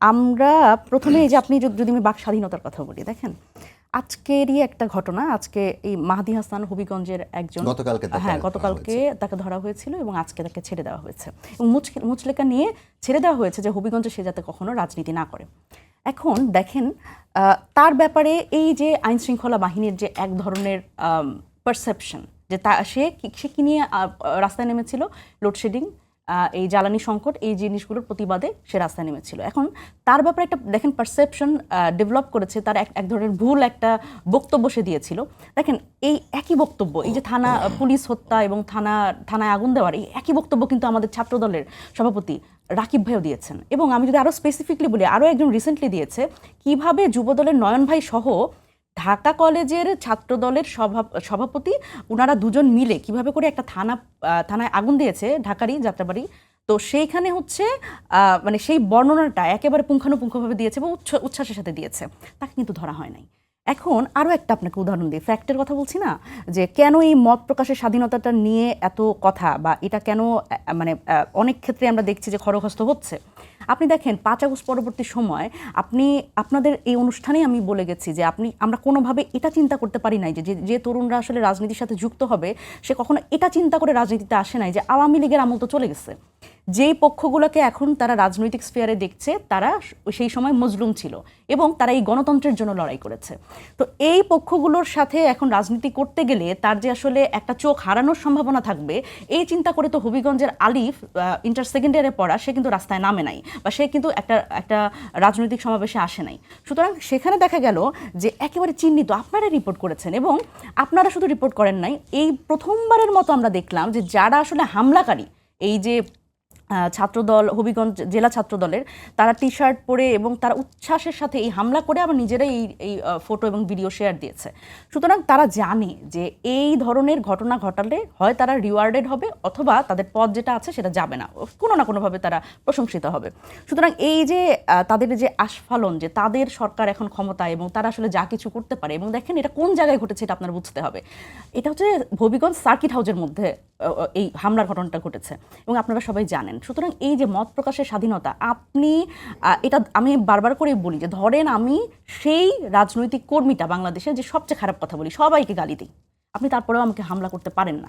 আমরা প্রথমে এই যে আপনি যদি আমি বাক স্বাধীনতার কথা বলি, দেখেন আজকেরই একটা ঘটনা। আজকে এই মাহদী হাসান হবিগঞ্জের একজন, গতকালকে তাকে ধরা হয়েছিল এবং আজকে তাকে ছেড়ে দেওয়া হয়েছে এবং মুচলেকা নিয়ে ছেড়ে দেওয়া হয়েছে যে হবিগঞ্জে সে যাতে কখনো রাজনীতি না করে। এখন দেখেন তার ব্যাপারে এই যে আইন শৃঙ্খলা বাহিনীর যে এক ধরনের পারসেপশন যে সে কি নিয়ে রাস্তায় নেমেছিল, লোডশেডিং, এই জ্বালানি সংকট, এই জিনিসগুলোর প্রতিবাদে সে রাস্তায় নেমেছিল। এখন তার ব্যাপারে একটা দেখেন পারসেপশন ডেভেলপ করেছে, তার এক ধরনের ভুল একটা বক্তব্য সে দিয়েছিল। দেখেন এই একই বক্তব্য, এই যে পুলিশ হত্যা এবং থানায় আগুন দেওয়ার এই একই বক্তব্য কিন্তু আমাদের ছাত্রদলের সভাপতি রাকিব ভাইও দিয়েছেন। এবং আমি যদি আরও স্পেসিফিকলি বলি, আরও একজন রিসেন্টলি দিয়েছে কিভাবে যুবদলের নয়ন ভাই সহ ঢাকা কলেজের ছাত্রদলের সভাপতি ওনারা দুজন মিলে কিভাবে করে একটা থানায় আগুন দিয়েছে, ঢাকারই যাত্রাবাড়ি। তো সেইখানে হচ্ছে মানে সেই বর্ণনাটা একেবারে পুঙ্খানুপুঙ্খভাবে দিয়েছে এবং উচ্ছ্বাসের সাথে দিয়েছে, তাকে কিন্তু ধরা হয় নাই। এখন আরও একটা আপনাকে উদাহরণ দিই, ফ্যাক্টের কথা বলছি না, যে কেন এই মত প্রকাশের স্বাধীনতাটা নিয়ে এত কথা বা এটা কেন মানে অনেক ক্ষেত্রে আমরা দেখছি যে খড়গহস্ত হচ্ছে। আপনি দেখেন 5 আগস্ট পরবর্তী সময় আপনাদের এই অনুষ্ঠানেই আমি বলে গেছি যে আমরা কোনোভাবে এটা চিন্তা করতে পারি নাই যে তরুণরা আসলে রাজনীতির সাথে যুক্ত হবে সে কখনো এটা চিন্তা করে রাজনীতিতে আসে নাই যে আওয়ামী লীগের আমল তো চলে গেছে। যেই পক্ষগুলোকে এখন তারা রাজনৈতিক স্ফিয়ারে দেখছে তারা সেই সময় মজলুম ছিল এবং তারা এই গণতন্ত্রের জন্য লড়াই করেছে। তো এই পক্ষগুলোর সাথে এখন রাজনীতি করতে গেলে তার যে আসলে একটা চোখ হারানোর সম্ভাবনা থাকবে, এই চিন্তা করে তো হবিগঞ্জের আলিফ ইন্টার সেকেন্ড ইয়ারে পড়া, সে কিন্তু রাস্তায় নামে নাই বা সে কিন্তু একটা রাজনৈতিক সমাবেশে আসে নাই। সুতরাং সেখানে দেখা গেল যে একেবারে চিহ্নিত, আপনারা রিপোর্ট করেছেন এবং আপনারা শুধু রিপোর্ট করেন নাই, এই প্রথমবারের মতো আমরা দেখলাম যে যারা আসলে হামলাকারী, এই যে ছাত্রদল, হবিগঞ্জ জেলা ছাত্রদলের, তারা টি শার্ট পরে এবং তারা উচ্ছ্বাসের সাথে এই হামলা করে আবার নিজেরাই এই ফটো এবং ভিডিও শেয়ার দিয়েছে। সুতরাং তারা জানে যে এই ধরনের ঘটনা ঘটালে হয় তারা রিওয়ার্ডেড হবে অথবা তাদের পথ যেটা আছে সেটা যাবে না, কোনো না কোনোভাবে তারা প্রশংসিত হবে। সুতরাং এই যে তাদের যে আস্ফালন, যে তাদের সরকার এখন ক্ষমতায় এবং তারা আসলে যা কিছু করতে পারে, এবং দেখেন এটা কোন জায়গায় ঘটেছে এটা আপনারা বুঝতে হবে। এটা হচ্ছে হবিগঞ্জ সার্কিট হাউসের মধ্যে এই হামলার ঘটনাটা ঘটেছে এবং আপনারা সবাই জানেন। সুতরাং এই যে মত প্রকাশের স্বাধীনতা, এটা আমি বারবার করে বলি যে ধরেন আমি সেই রাজনৈতিক কর্মীটা বাংলাদেশে যে সবচেয়ে খারাপ কথা বলি, সবাইকে গালি দিই, আপনি তারপরেও আমাকে হামলা করতে পারেন না।